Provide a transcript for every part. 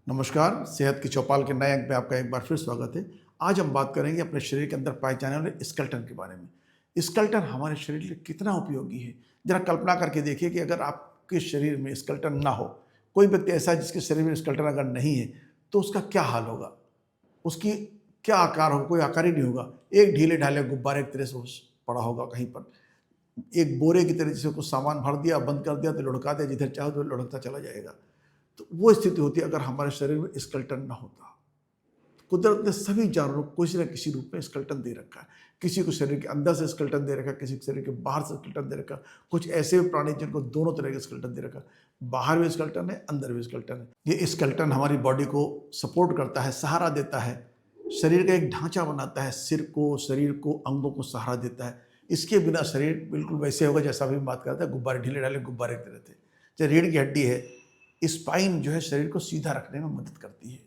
नमस्कार, सेहत की चौपाल के नए अंक में आपका एक बार फिर स्वागत है। आज हम बात करेंगे अपने शरीर के अंदर पाए जाने वाले स्केलेटन के बारे में। स्केलेटन हमारे शरीर के लिए कितना उपयोगी है? ज़रा कल्पना करके देखिए कि अगर आपके शरीर में स्केलेटन ना हो, कोई व्यक्ति ऐसा है जिसके शरीर में स्केलेटन अगर नहीं है, तो उसका क्या हाल होगा? उसकी क्या आकार होगा? कोई आकार ही नहीं होगा। एक ढीले-ढाले गुब्बारे की तरह से वो पड़ा होगा कहीं पर। एक बोरे की तरह जैसे कुछ सामान भर दिया, बंद कर दिया तो लुढ़का दिया, जिधर चाहो उधर लुढ़कता चला जाएगा। तो वो स्थिति होती है अगर हमारे शरीर में स्केलेटन ना होता। कुदरत ने सभी जानवरों को किसी न किसी रूप में स्केलेटन दे रखा है। किसी को शरीर के अंदर से स्केलेटन दे रखा है, किसी को शरीर के बाहर से स्केलेटन दे रखा है। कुछ ऐसे प्राणी जिनको दोनों तरह के स्केलेटन दे रखा है। बाहर भी स्केलेटन है, अंदर भी स्केलेटन है। ये स्केलेटन हमारी बॉडी को सपोर्ट करता है, सहारा देता है, शरीर का एक ढांचा बनाता है, सिर को, शरीर को, अंगों को सहारा देता है। इसके बिना शरीर बिल्कुल वैसे होगा जैसा अभी हम बात करते हैं, गुब्बारे ढीले ढाले गुब्बारे की तरह थे। चाहे रीढ़ की हड्डी है, स्पाइन जो है शरीर को सीधा रखने में मदद करती है।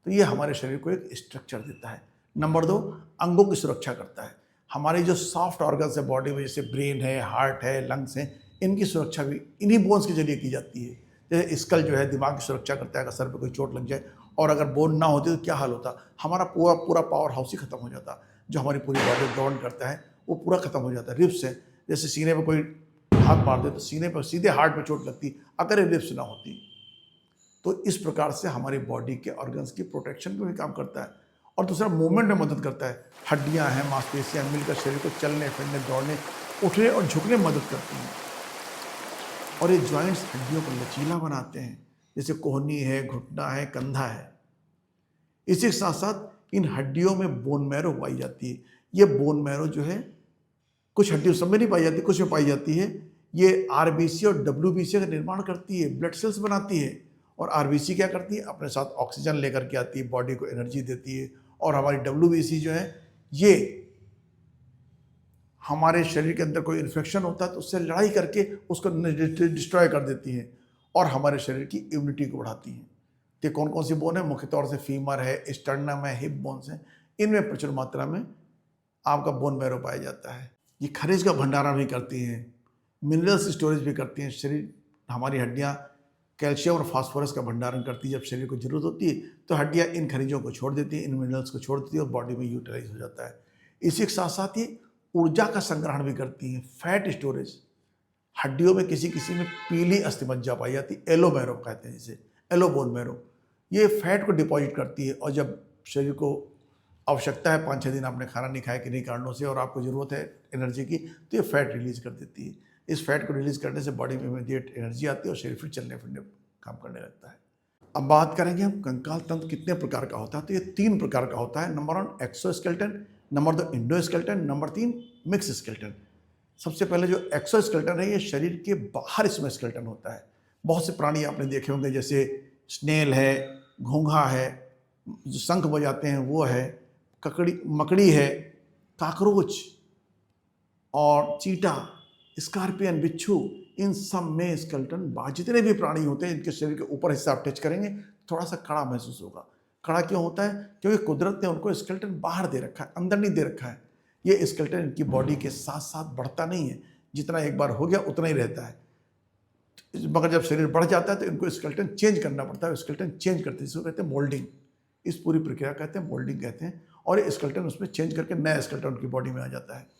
तो ये हमारे शरीर को एक स्ट्रक्चर देता है। नंबर 2, अंगों की सुरक्षा करता है। हमारे जो सॉफ्ट ऑर्गन्स है बॉडी में, जैसे ब्रेन है, हार्ट है, लंग्स हैं, इनकी सुरक्षा भी इन्हीं बोन्स के जरिए की जाती है। जैसे स्कल जो है दिमाग की सुरक्षा करता है, अगर सर पे कोई चोट लग जाए और अगर बोन ना होती तो क्या हाल होता, हमारा पूरा पूरा पावर हाउस ही खत्म हो जाता। जो हमारी पूरी बॉडी गवर्न करता है वो पूरा खत्म हो जाता है। रिब्स है, जैसे सीने पर कोई हाथ मार दे तो सीने पर सीधे हार्ट पे चोट लगती, अगर ये रिब्स ना होती। तो इस प्रकार से हमारी बॉडी के ऑर्गन्स की प्रोटेक्शन में भी काम करता है। और दूसरा, मूवमेंट में मदद करता है। हड्डियां हैं, मांसपेशियां मिलकर शरीर को चलने फिरने, दौड़ने, उठने और झुकने में मदद करती हैं। और ये जॉइंट्स हड्डियों को लचीला बनाते हैं, जैसे कोहनी है, घुटना है, कंधा है। इसी के साथ साथ इन हड्डियों में बोन मैरो पाई जाती है। ये बोन मैरो जो है कुछ हड्डियों सब में नहीं पाई जाती, कुछ में पाई जाती है। ये आरबीसी और डब्ल्यूबीसी का निर्माण करती है, ब्लड सेल्स बनाती है। और आरबीसी क्या करती है, अपने साथ ऑक्सीजन लेकर के आती है, बॉडी को एनर्जी देती है। और हमारी डब्ल्यूबीसी जो है, ये हमारे शरीर के अंदर कोई इन्फेक्शन होता है तो उससे लड़ाई करके उसको डिस्ट्रॉय कर देती है और हमारे शरीर की इम्यूनिटी को बढ़ाती है। तो कौन कौन सी बोन है? मुख्य तौर से फीमर है, स्टर्नम है, हिप बोन्स हैं। इनमें प्रचुर मात्रा में आपका बोन मैरो पाया जाता है। ये खनिज का भंडारण भी करती हैं, मिनरल्स स्टोरेज भी करती हैं। शरीर, हमारी हड्डियाँ कैल्शियम और फास्फोरस का भंडारण करती है। जब शरीर को जरूरत होती है तो हड्डियाँ इन खनिजों को छोड़ देती हैं, इन मिनरल्स को छोड़ देती है और बॉडी में यूटिलाइज हो जाता है। इसी के साथ साथ ये ऊर्जा का संग्रहण भी करती हैं। फैट स्टोरेज, हड्डियों में किसी किसी में पीली अस्थिमज्जा पाई जाती है, एलो मैरो कहते हैं जिसे, एलो बोन मैरो। ये फैट को डिपॉजिट करती है और जब शरीर को आवश्यकता है, 5-6 दिन आपने खाना नहीं खाया किन्हीं कारणों से और आपको ज़रूरत है एनर्जी की, तो ये फैट रिलीज कर देती है। इस फैट को रिलीज करने से बॉडी में इमीडिएट एनर्जी आती है और शरीर फिर चलने फिरने काम करने लगता है। अब बात करेंगे हम कंकाल तंत्र कितने प्रकार का होता है, तो ये 3 प्रकार का होता है। Number 1 exoskeleton, number 2 endoskeleton, number 3 mix skeleton. सबसे पहले जो एक्सोस्केलेटन है, ये शरीर के बाहर इसमें स्केलेटन होता है। बहुत से प्राणी आपने देखे होंगे, जैसे स्नेल है, घोंघा है, जो शंख बजाते हैं वो है, मकड़ी है, काकरोच और चीटा, स्कॉर्पियन, बिच्छू, इन सब में स्केलेटन, जितने भी प्राणी होते हैं इनके शरीर के ऊपर हिस्सा आप टच करेंगे थोड़ा सा कड़ा महसूस होगा। कड़ा क्यों होता है? क्योंकि कुदरत ने उनको स्केलेटन बाहर दे रखा है, अंदर नहीं दे रखा है। ये स्केलेटन इनकी बॉडी के साथ साथ बढ़ता नहीं है, जितना एक बार हो गया उतना ही रहता है। मगर जब शरीर बढ़ जाता है तो इनको स्केलेटन चेंज करना पड़ता है। स्केलेटन चेंज करते हैं, इसको कहते हैं मोल्डिंग। इस पूरी प्रक्रिया कहते हैं मोल्डिंग कहते हैं। और ये स्केलेटन उसमें चेंज करके नया स्केलेटन उनकी बॉडी में आ जाता है।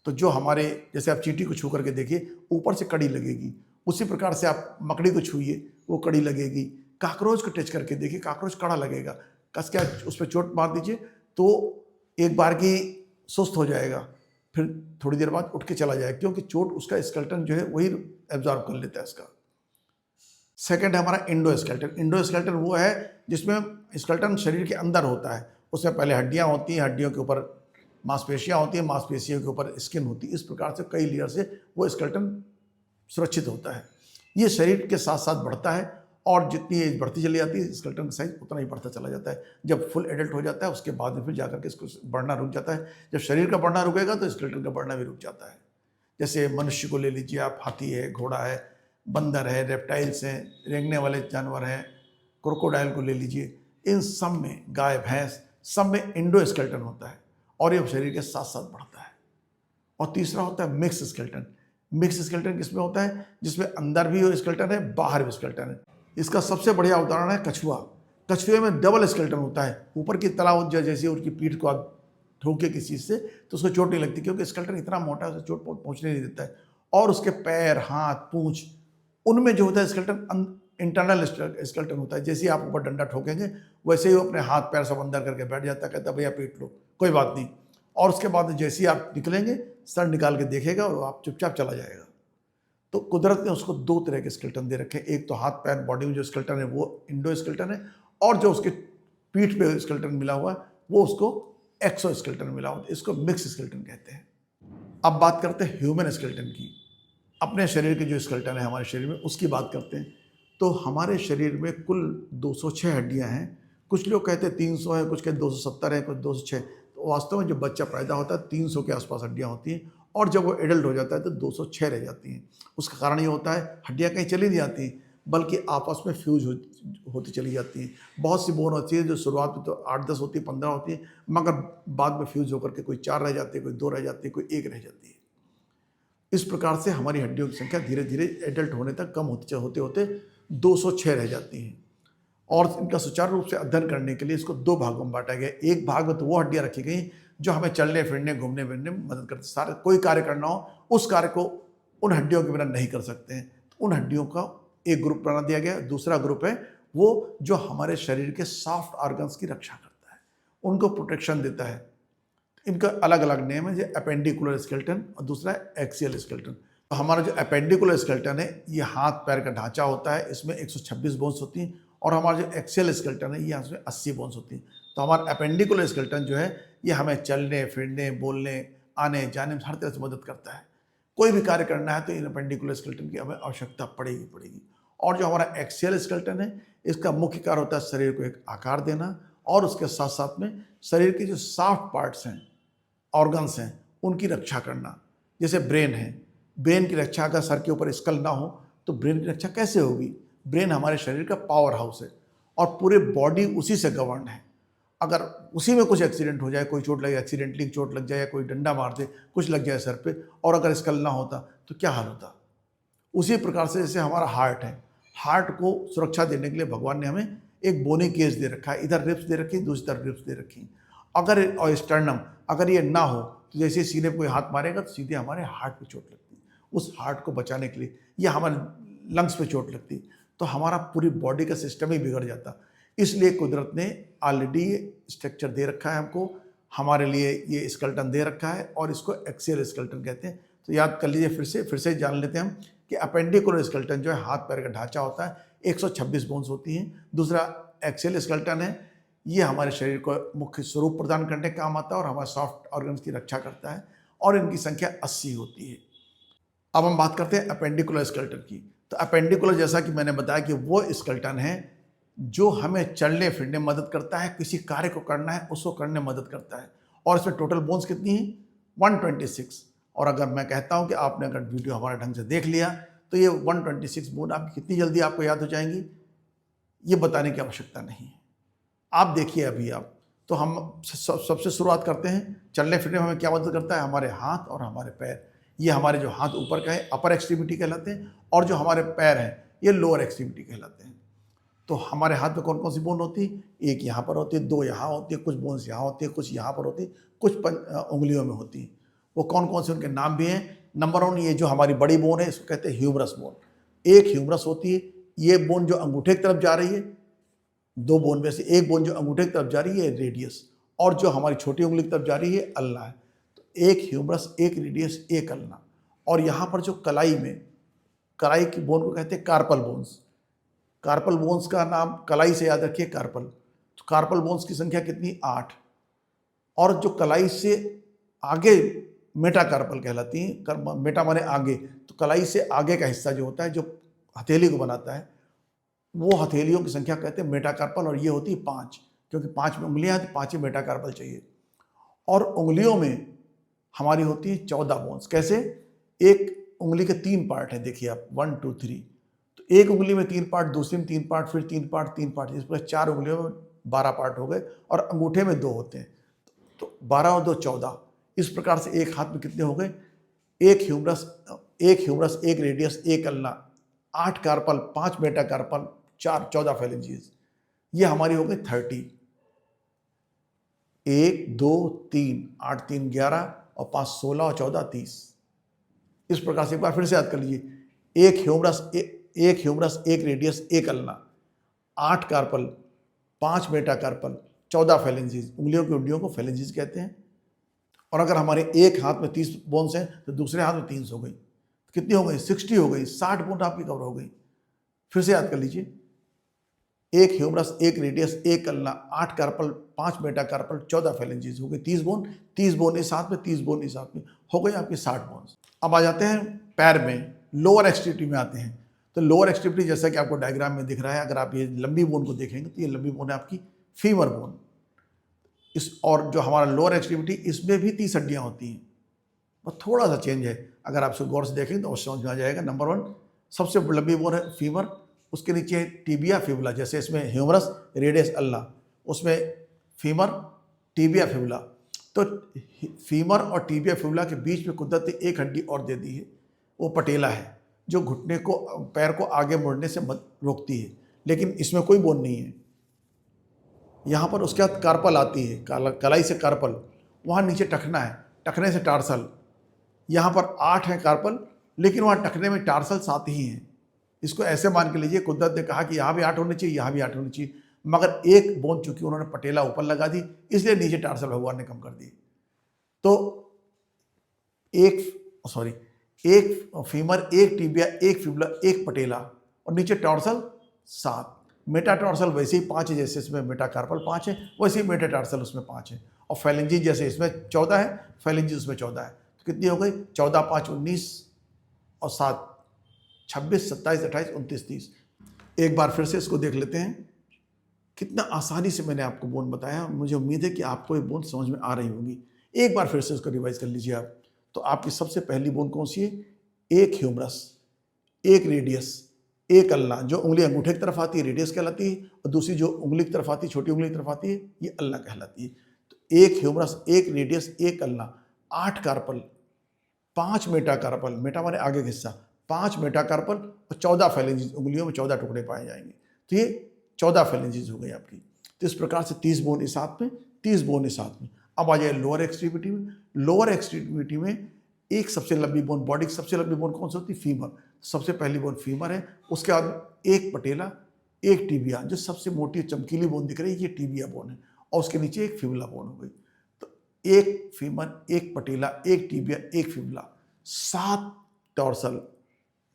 तो जो हमारे, जैसे आप चींटी को छू करके देखिए, ऊपर से कड़ी लगेगी, उसी प्रकार से आप मकड़ी को छूइए, वो कड़ी लगेगी। काकरोच को टच करके देखिए, काकरोच कड़ा लगेगा। कस के उस पर चोट मार दीजिए तो एक बार की सुस्त हो जाएगा, फिर थोड़ी देर बाद उठ के चला जाएगा, क्योंकि चोट उसका स्केलेटन जो है वही एब्जॉर्ब कर लेता है इसका। सेकंड है हमारा इंडोस्केलेटन। इंडोस्केलेटन वो है जिसमें स्केलेटन शरीर के अंदर होता है। उसमें पहले हड्डियां होती हैं, हड्डियों के ऊपर मांसपेशियां होती हैं, मांसपेशियों के ऊपर स्किन होती है। इस प्रकार से कई लेयर से वो स्केलेटन सुरक्षित होता है। ये शरीर के साथ साथ बढ़ता है और जितनी एज बढ़ती चली जाती है स्केलेटन का साइज उतना ही बढ़ता चला जाता है। जब फुल एडल्ट हो जाता है उसके बाद में फिर जाकर के इसको बढ़ना रुक जाता है। जब शरीर का बढ़ना रुकेगा तो स्केलेटन का बढ़ना भी रुक जाता है। जैसे मनुष्य को ले लीजिए आप, हाथी है, घोड़ा है, बंदर है, रेप्टाइल्स हैं, रेंगने वाले जानवर हैं, क्रोकोडाइल को ले लीजिए, इन सब में, गाय भैंस, सब में इंडोस्केलेटन होता है और ये शरीर के साथ साथ बढ़ता है। और तीसरा होता है मिक्स स्केलेटन। मिक्स स्केलेटन किसमें होता है? जिसमें अंदर भी स्केलेटन है, बाहर भी स्केलेटन है। इसका सबसे बढ़िया उदाहरण है कछुआ। कछुए में डबल स्केलेटन होता है, ऊपर की तला जैसे उनकी पीठ को आप ठोके किसी चीज़ से तो उसको चोट नहीं लगती, क्योंकि स्केलेटन इतना मोटा है उसे चोट पहुंचने नहीं देता है। और उसके पैर, हाथ, पूंछ, उनमें जो होता है स्केलेटन इंटरनल स्केलेटन होता है। जैसे ही आप ऊपर डंडा ठोकेंगे वैसे ही वो अपने हाथ पैर सब अंदर करके बैठ जाता है, कहता है भैया पीट लो, कोई बात नहीं। और उसके बाद जैसे ही आप निकलेंगे सर निकाल के देखेगा और आप चुपचाप चला जाएगा। तो कुदरत ने उसको दो तरह के स्केलेटन दे रखे हैं, एक तो हाथ पैर बॉडी में जो स्केलेटन है वो इंडो स्केलेटन है, और जो उसके पीठ पे स्केलेटन मिला हुआ है वो उसको एक्सो स्केलेटन मिला हुआ है, इसको मिक्स स्केलेटन कहते हैं। अब बात करते हैं ह्यूमन स्केलेटन की, अपने शरीर के जो स्केलेटन है हमारे शरीर में उसकी बात करते हैं। तो हमारे शरीर में कुल 206 हड्डियां हैं। कुछ लोग कहते हैं 300 है, कुछ कहते 270 है, कुछ 206। तो वास्तव में जब बच्चा पैदा होता है 300 के आसपास हड्डियां होती हैं, और जब वो एडल्ट हो जाता है तो 206 रह जाती हैं। उसका कारण ये होता है हड्डियां कहीं चली नहीं जाती, बल्कि आपस में फ्यूज होती चली जाती हैं। बहुत सी बोन होती है जो शुरुआत में तो 8-10 होती है, 15 होती है, मगर बाद में फ्यूज होकर के कोई 4 रह जाती है, कोई 2 रह जाती है, कोई 1 रह जाती है। इस प्रकार से हमारी हड्डियों की संख्या धीरे धीरे एडल्ट होने तक कम होते होते 206 रह जाती हैं। और इनका सुचारू रूप से अध्ययन करने के लिए इसको 2 भागों में बांटा गया। एक भाग में तो वो हड्डियां रखी गई जो हमें चलने फिरने, घूमने फिरने में मदद करती, सारे कोई कार्य करना हो उस कार्य को उन हड्डियों के बिना नहीं कर सकते हैं। तो उन हड्डियों का एक ग्रुप बना दिया गया। दूसरा ग्रुप है वो जो हमारे शरीर के सॉफ्ट ऑर्गन्स की रक्षा करता है, उनको प्रोटेक्शन देता है। इनका अलग अलग नेम है, जो अपेंडिकुलर स्केलेटन और दूसरा एक्सियल स्केलेटन। तो हमारा जो अपेंडिकुलर स्केलेटन है ये हाथ पैर का ढांचा होता है, इसमें 126 बोन्स होती हैं, और हमारा जो एक्सियल स्केलेटन है ये इसमें 80 बोन्स होती हैं। तो हमारा अपेंडिकुलर स्केलेटन जो है ये हमें चलने फिरने, बोलने, आने जाने में हर तरह से मदद करता है। कोई भी कार्य करना है तो इन अपेंडिकुलर स्केलेटन की हमें आवश्यकता पड़ेगी। और जो हमारा एक्सियल स्केलेटन है इसका मुख्य कार्य होता है शरीर को एक आकार देना, और उसके साथ साथ में शरीर के जो सॉफ्ट पार्ट्स हैं, ऑर्गन्स हैं, उनकी रक्षा करना। जैसे ब्रेन है, ब्रेन की रक्षा अगर सर के ऊपर स्कल ना हो तो ब्रेन की रक्षा कैसे होगी? ब्रेन हमारे शरीर का पावर हाउस है और पूरे बॉडी उसी से गवर्न है। अगर उसी में कुछ एक्सीडेंट हो जाए, कोई चोट लगे, एक्सीडेंटली चोट लग जाए, या कोई डंडा मार दे, कुछ लग जाए सर पे, और अगर स्कल ना होता तो क्या हाल होता? उसी प्रकार से जैसे हमारा हार्ट है, हार्ट को सुरक्षा देने के लिए भगवान ने हमें एक बोनी केज दे रखा है, इधर रिब्स दे रखी, दूसरी तरफ रिब्स दे रखी। अगर और स्टर्नम अगर ये ना हो तो जैसे सीने पे कोई हाथ मारेगा तो सीधे हमारे हार्ट पे चोट लगती है। उस हार्ट को बचाने के लिए, या हमारे लंग्स पे चोट लगती तो हमारा पूरी बॉडी का सिस्टम ही बिगड़ जाता। इसलिए कुदरत ने ऑलरेडी ये स्ट्रक्चर दे रखा है हमको, हमारे लिए ये स्केलेटन दे रखा है, और इसको एक्सियल स्केलेटन कहते हैं। तो याद कर लीजिए, फिर से जान लेते हैं हम कि अपेंडिकुलर स्केलेटन जो है हाथ पैर का ढांचा होता है, 126 बोन्स होती हैं। दूसरा एक्सियल स्केलेटन है, ये हमारे शरीर को मुख्य स्वरूप प्रदान करने का काम आता है और हमारे सॉफ्ट ऑर्गन्स की रक्षा करता है, और इनकी संख्या 80 होती है। अब हम बात करते हैं अपेंडिकुलर स्केलेटन की। तो अपेंडिकुलर, जैसा कि मैंने बताया, कि वो स्केलेटन है जो हमें चलने फिरने में मदद करता है, किसी कार्य को करना है उसको करने में मदद करता है। और इसमें टोटल बोन्स कितनी हैं? 126। और अगर मैं कहता हूं कि आपने अगर वीडियो हमारे ढंग से देख लिया तो ये 126 बोन आपकी कितनी जल्दी आपको याद हो जाएंगी, ये बताने की आवश्यकता नहीं है। आप देखिए अभी आप, तो हम सबसे शुरुआत करते हैं। चलने फिरने में हमें क्या मदद करता है? हमारे हाथ और हमारे पैर। ये हमारे जो हाथ ऊपर का है अपर एक्सट्रीमिटी कहलाते हैं, और जो हमारे पैर हैं ये लोअर एक्सट्रीमिटी कहलाते हैं। तो हमारे हाथ में कौन कौन सी बोन होती है? एक यहाँ पर होती है, 2 यहाँ होती है, कुछ बोन्स यहाँ होती है, कुछ यहाँ पर होती है, कुछ उंगलियों में होती है। वो कौन कौन से, उनके नाम भी हैं। नंबर 1, ये जो हमारी बड़ी बोन है इसको कहते हैं ह्यूमरस बोन। एक ह्यूमरस होती है, ये बोन जो अंगूठे की तरफ जा रही है। 2 बोन में से एक बोन जो अंगूठे की तरफ जा रही है रेडियस, और जो हमारी छोटी उंगली की तरफ जा रही है अल्ना है। तो एक ह्यूमरस, एक रेडियस, एक अल्ना। और यहाँ पर जो कलाई में, कलाई की बोन को कहते हैं कार्पल बोन्स। कार्पल बोन्स का नाम कलाई से याद रखिए, कार्पल। तो कार्पल बोन्स की संख्या कितनी? 8। और जो कलाई से आगे मेटाकार्पल कहलाती हैं। मेटा माने आगे, तो कलाई से आगे का हिस्सा जो होता है, जो हथेली को बनाता है, वो हथेलियों की संख्या कहते हैं मेटाकार्पल, और ये होती है 5, क्योंकि 5 में उंगलियां हैं तो 5 ही मेटाकार्पल चाहिए। और उंगलियों में हमारी होती है 14 बोन्स। कैसे? एक उंगली के 3 पार्ट हैं, देखिए आप, 1 2 3। तो एक उंगली में 3 पार्ट, दूसरी में 3 पार्ट, फिर 3 पार्ट, 3 पार्ट, इस प्रकार 4 उंगलियों में 12 पार्ट हो गए, और अंगूठे में 2 होते हैं। तो 12 और 2 14। इस प्रकार से एक हाथ में कितने हो गए? एक ह्यूमरस, एक रेडियस, एक अल्ना, 8 कार्पल, 5 मेटाकार्पल, 4 14 फेलेंजियस। ये हमारी हो गई 30, 1 2 3, 8 3 11 और 5 16 और 14 30। इस प्रकार से एक बार फिर से याद कर लीजिए, एक ह्यूमरस, एक रेडियस, एक अल्ना, 8 कार्पल, 5 मेटाकार्पल, 14 फेलेंजीज। उंगलियों की हड्डियों को फेलेंजीज कहते हैं। और अगर हमारे एक हाथ में 30 बोन्स हैं तो दूसरे हाथ में 30 हो गई, कितनी हो गई? 60 हो गई, 60 बोन आपकी कवर हो गई। फिर से याद कर लीजिए, एक ह्यूमरस, एक रेडियस, एक अल्ना, 8 कार्पल, 5 मेटाकार्पल, 14 फेलेंजीज हो गई, 30 बोन। 30 बोन इस हाथ में, 30 बोन इस हाथ में, हो गई आपकी 60 बोन्स। अब आ जाते हैं पैर में, लोअर एक्सट्रीमिटी में आते हैं। तो लोअर एक्सट्रीमिटी जैसा कि आपको डायग्राम में दिख रहा है, अगर आप ये लंबी बोन को देखेंगे तो ये लंबी बोन है आपकी फीमर बोन। और जो हमारा लोअर एक्सट्रीमिटी, इसमें भी 30 हड्डियां होती हैं, बस थोड़ा सा चेंज है। अगर आप इसको गौर से देखेंगे तो समझ में आ जाएगा। नंबर 1 सबसे लंबी बोन है फीमर, उसके नीचे है टीबिया फिबुला। जैसे इसमें ह्यूमरस, रेडियस, अल्ना, उसमें फीमर, टीबिया फिबुला। तो फीमर और टीबिया फिबुला के बीच में कुदरत ने एक हड्डी और दे दी है, वो पटेला है, जो घुटने को, पैर को आगे मुड़ने से रोकती है। लेकिन इसमें कोई बोन नहीं है। यहाँ पर उसके बाद कार्पल आती है, कलाई से कार्पल, वहाँ नीचे टखना है, टखने से टार्सल। यहाँ पर 8 है कार्पल, लेकिन वहाँ टखने में टार्सल 7 ही हैं। इसको ऐसे मान के लीजिए, कुदरत ने कहा कि यहाँ भी 8 होने चाहिए, यहाँ भी 8 होने चाहिए, मगर एक बोन चूंकि उन्होंने पटेला ऊपर लगा दी, इसलिए नीचे टार्सल भगवान ने कम कर दिए। तो एक फीमर, एक टीबिया, एक फिबुला, एक पटेला, और नीचे टॉर्सल 7। मेटाटार्सल वैसे ही 5 है, जैसे इसमें मेटाकार्पल 5 है, वैसे ही मेटाटार्सल उसमें 5 है। और फेलेंजीज जैसे इसमें 14 है, फेलेंजीज उसमें 14 है, तो कितनी हो गई? 14 5 19 और 7 26 27 28 29 30। एक बार फिर से इसको देख लेते हैं। कितना आसानी से मैंने आपको बोन बताया, मुझे उम्मीद है कि आपको ये बोन समझ में आ रही होगी। एक बार फिर से इसको रिवाइज कर लीजिए आप। तो आपकी सबसे पहली बोन कौन सी है? एक ह्यूमरस, एक रेडियस, एक अल्ना। जो उंगली अंगूठे की तरफ आती है रेडियस कहलाती है, और दूसरी जो उंगली की तरफ आती है, छोटी उंगली की तरफ आती है, ये अल्ना कहलाती है। तो एक ह्यूमरस, एक रेडियस, एक अल्ना, 8 कार्पल, 5 मेटाकार्पल, मेटा माने आगे का हिस्सा, 5 मेटाकार्पल और 14 फेलेंजीज। उंगलियों में 14 टुकड़े पाए जाएंगे, तो ये 14 फेलेंजीज हो गई आपकी। तो इस प्रकार से 30 बोन इस हाथ में, 30 बोन इस हाथ में। अब आ जाए लोअर एक्सट्रीमिटी में। लोअर एक्सट्रीमिटी में एक सबसे लंबी बोन, बॉडी की सबसे लंबी बोन कौन सी होती है? फीमर। सबसे पहली बोन फीमर है, उसके बाद एक पटेला, एक टीबिया। जो सबसे मोटी चमकीली बोन दिख रही है, ये टीबिया बोन है, और उसके नीचे एक फिबुला बोन हो गई। तो एक फीमर, एक पटेला, एक टीबिया, एक फिबुला, 7 टॉर्सल,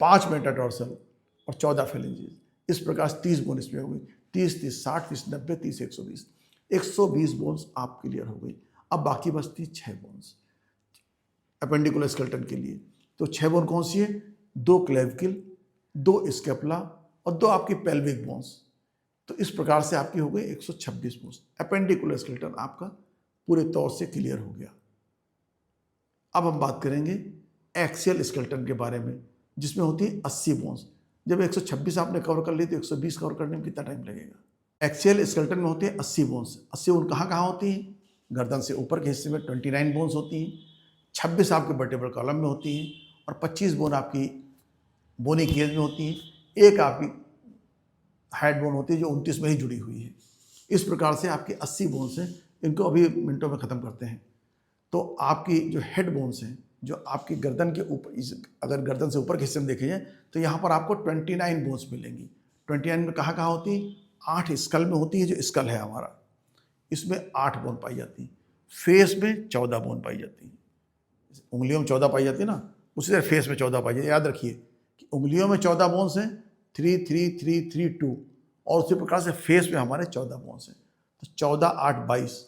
5 मेटाटॉर्सल और 14 फेलेंजीज। इस प्रकार से 30 बोन इसमें हो गई। 30 30 60 20 90 30 120, 120 बोन्स आप क्लियर हो गई। अब बाकी बचती 6 बोन्स अपेंडिकुलर स्केलेटन के लिए। तो 6 बोन कौन सी है? 2 क्लेविकल, 2 स्केपुला और 2 आपकी पेल्विक बोन्स। तो इस प्रकार से आपकी हो गई 126 बोन्स। अपेंडिकुलर स्केलेटन आपका पूरे तौर से क्लियर हो गया। अब हम बात करेंगे एक्सियल स्केलेटन के बारे में, जिसमें होती है 80 बोन्स। जब 126 आपने कवर कर ली तो 120 कवर करने में कितना टाइम लगेगा? एक्सियल स्केलेटन में होते हैं 80 बोन्स। 80 बोन कहाँ कहाँ होती हैं? गर्दन से ऊपर के हिस्से में 29 बोन्स होती हैं, 26 आपके वर्टेब्रल कॉलम में होती हैं, और 25 बोन आपकी बोनी केज में होती हैं। एक आपकी हेड बोन होती है जो 29 में ही जुड़ी हुई है। इस प्रकार से आपकी 80 बोन्स हैं। इनको अभी मिनटों में ख़त्म करते हैं। तो आपकी जो हेड बोन्स हैं, जो आपकी गर्दन के ऊपर, अगर गर्दन से ऊपर के हिस्से में देखे जाए तो यहाँ पर आपको 29 बोन्स मिलेंगी। 29 में कहाँ कहाँ होती है? 8 स्कल में होती है, जो स्कल है हमारा, इसमें 8 बोन पाई जाती है। फेस में 14 बोन पाई जाती है। उंगलियों में 14 पाई जाती है ना, उसी तरह फेस में 14 पाई जाती है। याद रखिए कि उंगलियों में 14 बोन्स हैं, 3 3 3 3 2, और उसी प्रकार से फेस में हमारे 14 बोन्स हैं। तो 14 8 22।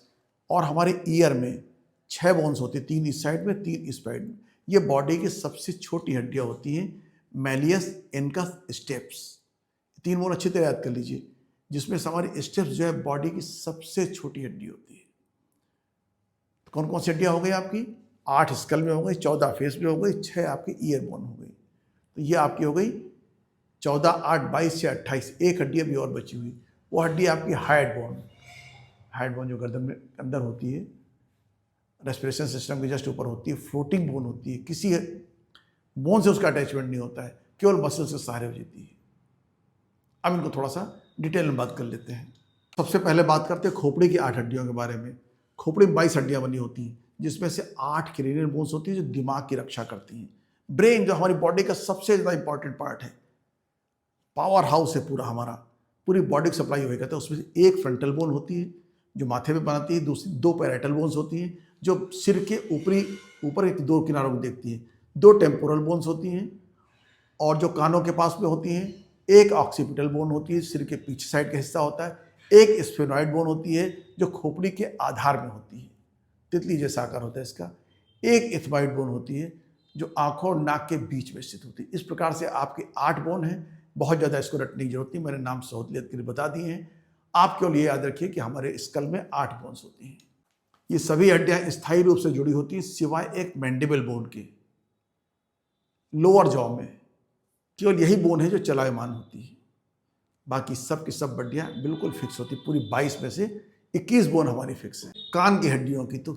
और हमारे ईयर में 6 बोन्स होती है, 3 इस साइड में, 3 इस साइड में। ये बॉडी की सबसे छोटी हड्डियाँ होती हैं, मैलियस, इनकस, स्टेप्स। 3 बोन अच्छी तरह याद कर लीजिए, जिसमें से हमारी स्टेप्स जो है बॉडी की सबसे छोटी हड्डी होती है। तो कौन कौन सी हड्डियाँ हो गई आपकी? 8 स्कल में हो गई, 14 फेस में हो गई, 6 आपकी ईयर बोन हो गई। तो ये आपकी हो गई 14 8 22 से 28। एक हड्डी अभी और बची हुई, वो हड्डी आपकी हाइड बोन। हाइड बोन जो गर्दन में अंदर होती है, रेस्पिरेशन सिस्टम के जस्ट ऊपर होती है, फ्लोटिंग बोन होती है, किसी बोन से उसका अटैचमेंट नहीं होता है, केवल मसल से सहारे हो जाती है। अब इनको थोड़ा सा डिटेल में बात कर लेते हैं। सबसे पहले बात करते हैं खोपड़ी की 8 हड्डियों के बारे में। खोपड़ी में 22 हड्डियां बनी होती हैं, जिसमें से 8 क्रेनियल बोन्स होती हैं जो दिमाग की रक्षा करती हैं। ब्रेन जो हमारी बॉडी का सबसे ज़्यादा इंपॉर्टेंट पार्ट है, पावर हाउस है पूरा हमारा, पूरी बॉडी की सप्लाई वही करता है। उसमें से एक फ्रंटल बोन होती है जो माथे पे बनाती है, दूसरी 2 पैराइटल बोन्स होती हैं जो सिर के ऊपर एक 2 किनारों को देखती हैं, 2 टेम्पोरल बोन्स होती हैं और जो कानों के पास में होती हैं, एक ऑक्सीपिटल बोन होती है, सिर के पीछे साइड का हिस्सा होता है, एक स्फेनॉइड बोन होती है जो खोपड़ी के आधार में होती है, तितली जैसा आकार होता है इसका, एक इथमाइड बोन होती है जो आंखों और नाक के बीच में स्थित होती है। इस प्रकार से आपके 8 बोन हैं, बहुत ज़्यादा इसको रटने की जरूरत नहीं, मैंने नाम सहूलियत के लिए बता दिए हैं। आप केवल ये याद रखिए कि हमारे स्कल में 8 बोन्स होती हैं। ये सभी हड्डियां स्थायी रूप से जुड़ी होती हैं सिवाय एक मैंडिबल बोन के, लोअर जॉ में केवल यही बोन है जो चलायमान होती है, बाकी सब की सब हड्डियां बिल्कुल फिक्स होती है। पूरी 22 में से 21 बोन हमारी फिक्स है। कान की हड्डियों की तो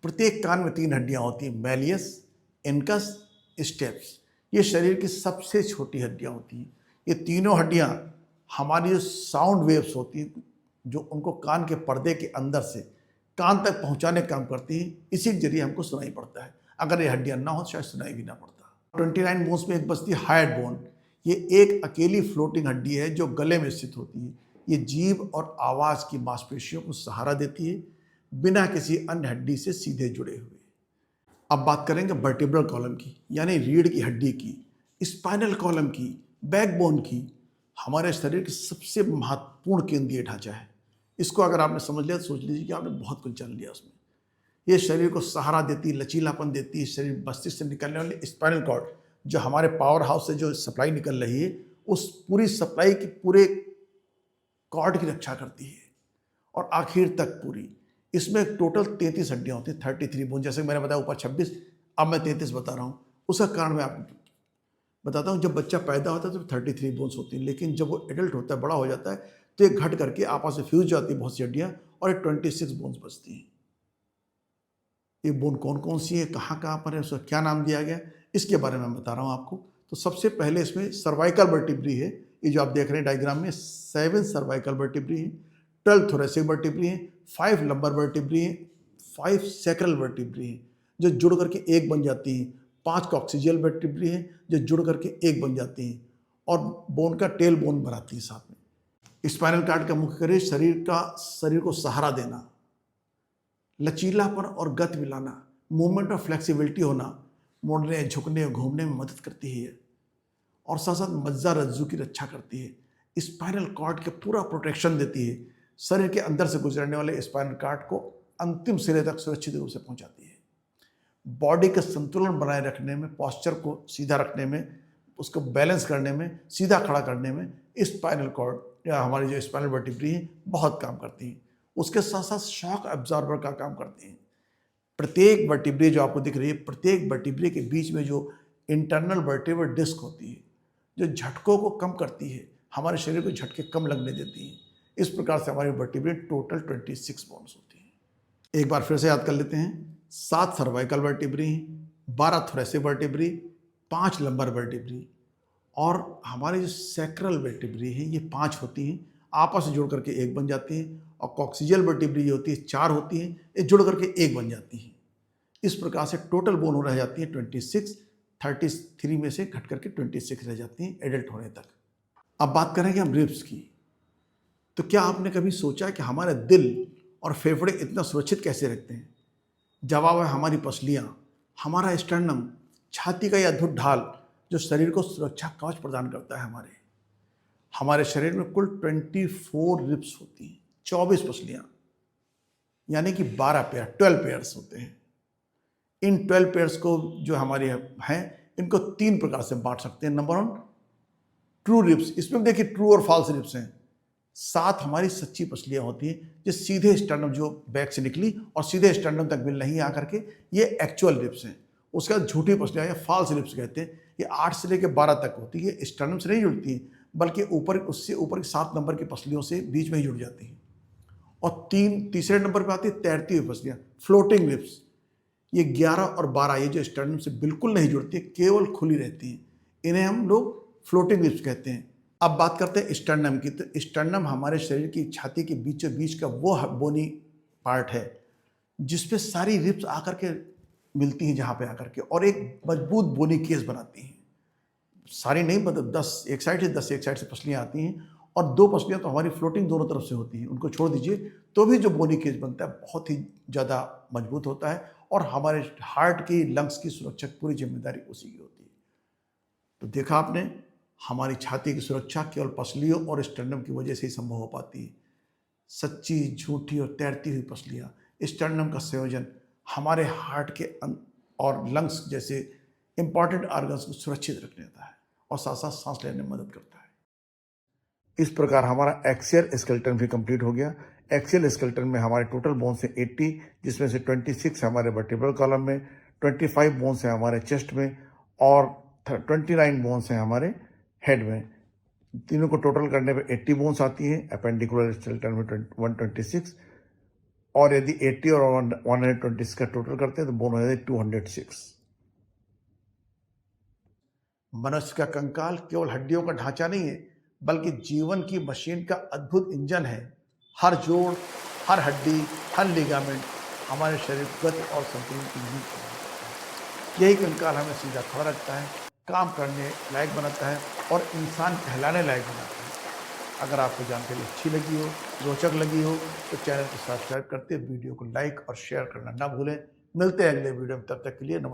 प्रत्येक कान में 3 हड्डियां होती हैं, मैलियस, इनकस, स्टेप्स। ये शरीर की सबसे छोटी हड्डियां होती हैं। ये तीनों हड्डियां हमारी जो साउंड वेव्स होती हैं जो उनको कान के पर्दे के अंदर से कान तक पहुंचाने का काम करती हैं, इसी के जरिए हमको सुनाई पड़ता है। अगर ये हड्डियां ना हो शायद सुनाई भी ना पड़ता। 29 बोन्स में एक बचती है हाइड बोन। ये एक अकेली फ्लोटिंग हड्डी है जो गले में स्थित होती है। ये जीभ और आवाज़ की मांसपेशियों को सहारा देती है, बिना किसी अन्य हड्डी से सीधे जुड़े हुए। अब बात करेंगे वर्टिब्रल कॉलम की, यानी रीढ़ की हड्डी की, स्पाइनल कॉलम की, बैकबोन की। हमारे शरीर की सबसे महत्वपूर्ण केंद्रीय ढांचा है। इसको अगर आपने समझ लिया तो सोच लीजिए कि आपने बहुत कुछ जान लिया उसमें। ये शरीर को सहारा देती है, लचीलापन देती है। शरीर मस्तिष्क से निकलने वाले स्पाइनल कॉर्ड जो हमारे पावर हाउस से जो सप्लाई निकल रही है, उस पूरी सप्लाई की पूरे कॉर्ड की रक्षा करती है और आखिर तक पूरी। इसमें टोटल 33 हड्डियां होती हैं, 33 बोन। जैसे मैंने बताया ऊपर 26, अब मैं 33 बता रहा हूँ। उसका कारण मैं आपको बताता हूँ। जब बच्चा पैदा होता है तो 33 बोन्स होती हैं, लेकिन जब वो एडल्ट होता है, बड़ा हो जाता है, तो ये घट करके आपस में फ्यूज जाती है बहुत सी हड्डियाँ और ये 26 बोन्स बचती हैं। ये बोन कौन कौन सी है, कहाँ कहाँ पर है, उसका क्या नाम दिया गया, इसके बारे में मैं बता रहा हूँ आपको। तो सबसे पहले इसमें सर्वाइकल वर्टिब्री है। ये जो आप देख रहे हैं डायग्राम में 7 सर्वाइकल वर्टिब्री हैं, 12 थोरेसिक वर्टिब्री हैं, 5 लंबर वर्टिब्री हैं, 5 सैक्रल वर्टिब्री हैं जो जुड़ करके एक बन जाती हैं, 5 कॉक्सिजियल वर्टिब्री हैं जो जुड़ करके एक बन जाती हैं और बोन का टेल बोन बनाती है साथ में। स्पाइनल कॉर्ड का मुख्य कार्य शरीर को सहारा देना, लचीलापन और गति मिलाना, मूवमेंट और फ्लेक्सिबिलिटी होना, मोड़ने, झुकने, घूमने में मदद करती है और साथ साथ मज्जा रज्जू की रक्षा करती है। स्पाइनल कॉर्ड के पूरा प्रोटेक्शन देती है। शरीर के अंदर से गुजरने वाले स्पाइनल कॉर्ड को अंतिम सिरे तक सुरक्षित रूप से पहुंचाती है। बॉडी का संतुलन बनाए रखने में, पॉस्चर को सीधा रखने में, उसको बैलेंस करने में, सीधा खड़ा करने में स्पाइनल कॉर्ड या हमारी जो स्पाइनल वर्टिब्री है बहुत काम करती हैं। उसके साथ साथ शॉक एब्जॉर्बर का काम करती हैं। प्रत्येक वर्टिब्रे जो आपको दिख रही है, प्रत्येक वर्टिब्रे के बीच में जो इंटरनल वर्टिब्रल डिस्क होती है जो झटकों को कम करती है, हमारे शरीर को झटके कम लगने देती है। इस प्रकार से हमारी वर्टिब्रे टोटल 26 बोन्स होती हैं। एक बार फिर से याद कर लेते हैं। 7 cervical vertebrae, 12 thoracic vertebrae, 5 lumbar vertebrae और हमारी जो सैक्रल वर्टिब्री है ये 5 होती हैं, आपस में जुड़ करके एक बन जाती हैं। और कॉक्सिजियल वर्टिब्री होती है 4 होती हैं, ये जुड़ करके एक बन जाती हैं। इस प्रकार से टोटल बोन रह जाती है 26, 33 में से घट करके 26 रह जाती हैं एडल्ट होने तक। अब बात करेंगे हम रिब्स की। तो क्या आपने कभी सोचा कि हमारे दिल और फेफड़े इतना सुरक्षित कैसे रखते हैं? जवाब है हमारी पसलियाँ, हमारा स्टर्नम, छाती का यह अद्भुत ढाल जो शरीर को सुरक्षा कवच प्रदान करता है। हमारे शरीर में कुल 24 रिब्स होती हैं, 24 पसलियाँ, यानी कि 12 पेयर, 12 पेयर्स होते हैं। इन 12 पेयर्स को जो हमारे हैं इनको 3 प्रकार से बांट सकते हैं। नंबर 1 ट्रू रिब्स, इसमें देखिए ट्रू और फॉल्स रिब्स हैं। 7 हमारी सच्ची पसलियाँ होती हैं जो सीधे स्टर्नम, जो बैक से निकली और सीधे स्टर्नम तक मिल नहीं आ करके, ये एक्चुअल रिब्स हैं। उसके बाद झूठी पसलियाँ या फॉल्स रिब्स कहते हैं। ये 8 से लेकर 12 तक होती है, स्टर्नम से नहीं जुड़ती हैं बल्कि उससे ऊपर की 7 नंबर की पसलियों से बीच में ही जुड़ जाती हैं। और तीसरे नंबर पर आती है तैरती हुई पसलियाँ, फ्लोटिंग रिब्स। ये 11 और 12 ये जो स्टर्नम से बिल्कुल नहीं जुड़ती, केवल खुली रहती हैं। इन्हें हम लोग फ्लोटिंग रिब्स कहते हैं। अब बात करते हैं स्टर्नम की। तो स्टर्नम हमारे शरीर की छाती के बीचों बीच का वो बोनी पार्ट है जिसपे सारी रिब्स आकर के मिलती हैं, जहाँ पे आकर के, और एक मजबूत बोनी केस बनाती हैं। सारी नहीं, मतलब 10 एक साइड से, 10 एक साइड से पसलियाँ आती हैं, और 2 पसलियाँ तो हमारी फ्लोटिंग दोनों तरफ से होती हैं। उनको छोड़ दीजिए तो भी जो बोनी केस बनता है बहुत ही ज़्यादा मजबूत होता है, और हमारे हार्ट की, लंग्स की सुरक्षा की पूरी जिम्मेदारी उसी की होती है। तो देखा आपने, हमारी छाती की सुरक्षा केवल पसलियों और स्टर्नम की वजह से ही संभव हो पाती है। सच्ची, झूठी और तैरती हुई पसलियाँ, स्टर्नम का संयोजन हमारे हार्ट के और लंग्स जैसे इंपॉर्टेंट ऑर्गन्स को सुरक्षित रख देता है, और साथ साथ सांस लेने में मदद करता है। इस प्रकार हमारा एक्सियल स्केलेटन भी कंप्लीट हो गया। एक्सियल स्केलेटन में हमारे टोटल बोन्स हैं 80, जिसमें से 26 हमारे वर्टिब्रल कॉलम में, 25 बोन्स हैं हमारे चेस्ट में, और 29 बोन्स हैं हमारे हेड में। तीनों को टोटल करने पे 80 बोन्स आती हैं। अपेंडिकुलर स्केलेटन में 126, और यदि 80 और 126 का टोटल करते हैं तो बोन हो जाते हैं 206। मनुष्य का कंकाल केवल हड्डियों का ढांचा नहीं है, बल्कि जीवन की मशीन का अद्भुत इंजन है। हर जोड़, हर हड्डी, हर लिगामेंट हमारे शरीर को गति और संतुलन की नींव बनाता है। यही कंकाल हमें सीधा खड़ा रखता है, काम करने लायक बनाता है, और इंसान कहलाने लायक बनाता है। अगर आपको जानकारी अच्छी लगी हो, रोचक लगी हो, तो चैनल को सब्सक्राइब करते, वीडियो को लाइक और शेयर करना ना भूलें। मिलते हैं अगले वीडियो में, तब तक के लिए नमस्कार।